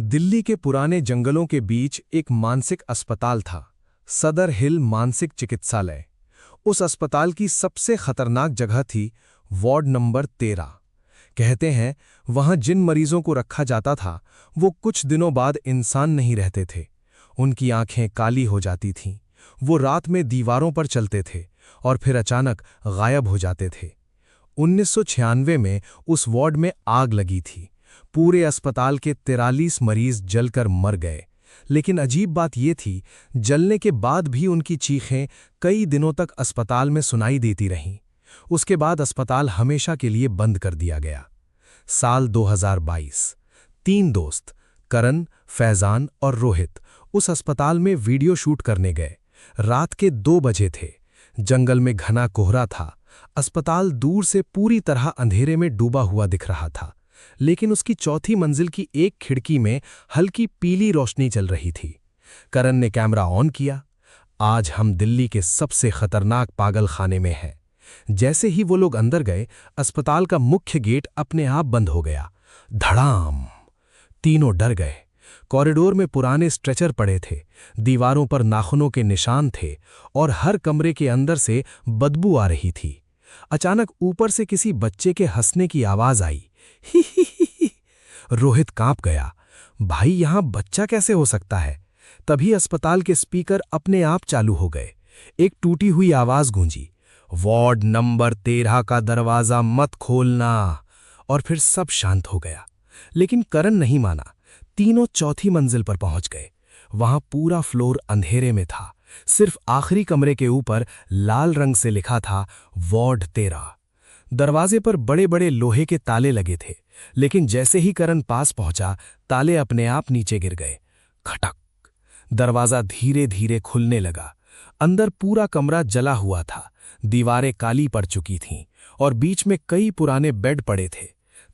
दिल्ली के पुराने जंगलों के बीच एक मानसिक अस्पताल था, सदर हिल मानसिक चिकित्सालय। उस अस्पताल की सबसे खतरनाक जगह थी वार्ड नंबर 13। कहते हैं वहां जिन मरीजों को रखा जाता था वो कुछ दिनों बाद इंसान नहीं रहते थे। उनकी आंखें काली हो जाती थीं, वो रात में दीवारों पर चलते थे और फिर अचानक गायब हो जाते थे। 1996 में उस वार्ड में आग लगी थी। पूरे अस्पताल के 43 मरीज जलकर मर गए। लेकिन अजीब बात यह थी, जलने के बाद भी उनकी चीखें कई दिनों तक अस्पताल में सुनाई देती रहीं। उसके बाद अस्पताल हमेशा के लिए बंद कर दिया गया। साल 2022। 3 दोस्त करण, फैजान और रोहित उस अस्पताल में वीडियो शूट करने गए। रात के 2 बजे थे। जंगल में घना कोहरा था। अस्पताल दूर से पूरी तरह अंधेरे में डूबा हुआ दिख रहा था, लेकिन उसकी चौथी मंजिल की एक खिड़की में हल्की पीली रोशनी चल रही थी। करण ने कैमरा ऑन किया। आज हम दिल्ली के सबसे खतरनाक पागल खाने में हैं। जैसे ही वो लोग अंदर गए, अस्पताल का मुख्य गेट अपने आप बंद हो गया। धड़ाम! तीनों डर गए। कॉरिडोर में पुराने स्ट्रेचर पड़े थे, दीवारों पर नाखूनों के निशान थे और हर कमरे के अंदर से बदबू आ रही थी। अचानक ऊपर से किसी बच्चे के हंसने की आवाज आई। ही ही ही ही। रोहित कांप गया। भाई, यहां बच्चा कैसे हो सकता है? तभी अस्पताल के स्पीकर अपने आप चालू हो गए। एक टूटी हुई आवाज गूंजी, वार्ड नंबर 13 का दरवाजा मत खोलना। और फिर सब शांत हो गया। लेकिन करण नहीं माना। तीनों चौथी मंजिल पर पहुंच गए। वहां पूरा फ्लोर अंधेरे में था। सिर्फ आखिरी कमरे के ऊपर लाल रंग से लिखा था वार्ड 13। दरवाजे पर बड़े बड़े लोहे के ताले लगे थे, लेकिन जैसे ही करण पास पहुंचा, ताले अपने आप नीचे गिर गए। खटक! दरवाजा धीरे धीरे खुलने लगा। अंदर पूरा कमरा जला हुआ था। दीवारें काली पड़ चुकी थीं और बीच में कई पुराने बेड पड़े थे।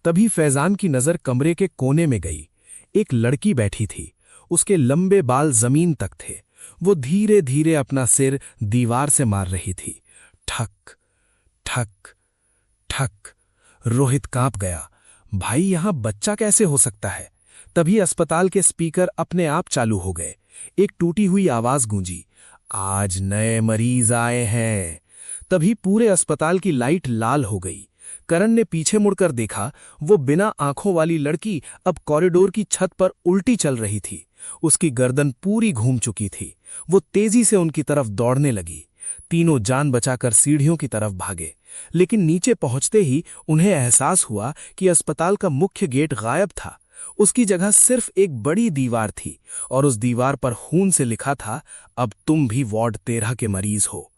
तभी फैजान की नजर कमरे के कोने में गई। एक लड़की बैठी थी। उसके लंबे बाल जमीन तक थे। वो धीरे धीरे अपना सिर दीवार से मार रही थी। ठक ठक ठक। रोहित कांप गया। भाई, यहां बच्चा कैसे हो सकता है? तभी अस्पताल के स्पीकर अपने आप चालू हो गए। एक टूटी हुई आवाज गूंजी, आज नए मरीज आए हैं। तभी पूरे अस्पताल की लाइट लाल हो गई। करण ने पीछे मुड़कर देखा। वो बिना आंखों वाली लड़की अब कॉरिडोर की छत पर उल्टी चल रही थी। उसकी गर्दन पूरी घूम चुकी थी। वो तेजी से उनकी तरफ दौड़ने लगी। तीनों जान बचाकर सीढ़ियों की तरफ भागे, लेकिन नीचे पहुंचते ही उन्हें एहसास हुआ कि अस्पताल का मुख्य गेट गायब था। उसकी जगह सिर्फ एक बड़ी दीवार थी और उस दीवार पर खून से लिखा था, अब तुम भी वार्ड 13 के मरीज हो।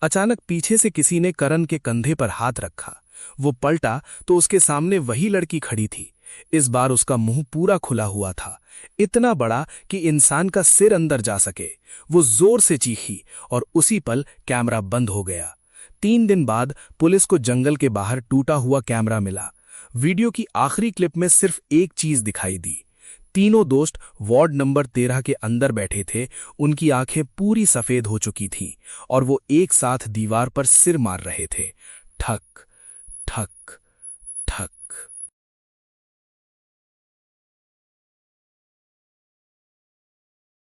अचानक पीछे से किसी ने करण के कंधे पर हाथ रखा। वो पलटा तो उसके सामने वही लड़की खड़ी थी। इस बार उसका मुंह पूरा खुला हुआ था, इतना बड़ा कि इंसान का सिर अंदर जा सके। वो जोर से चीखी और उसी पल कैमरा बंद हो गया। 3 दिन बाद पुलिस को जंगल के बाहर टूटा हुआ कैमरा मिला। वीडियो की आखिरी क्लिप में सिर्फ एक चीज दिखाई दी। तीनों दोस्त वार्ड नंबर 13 के अंदर बैठे थे। उनकी आंखें पूरी सफेद हो चुकी थीं और वो एक साथ दीवार पर सिर मार रहे थे। ठक ठक।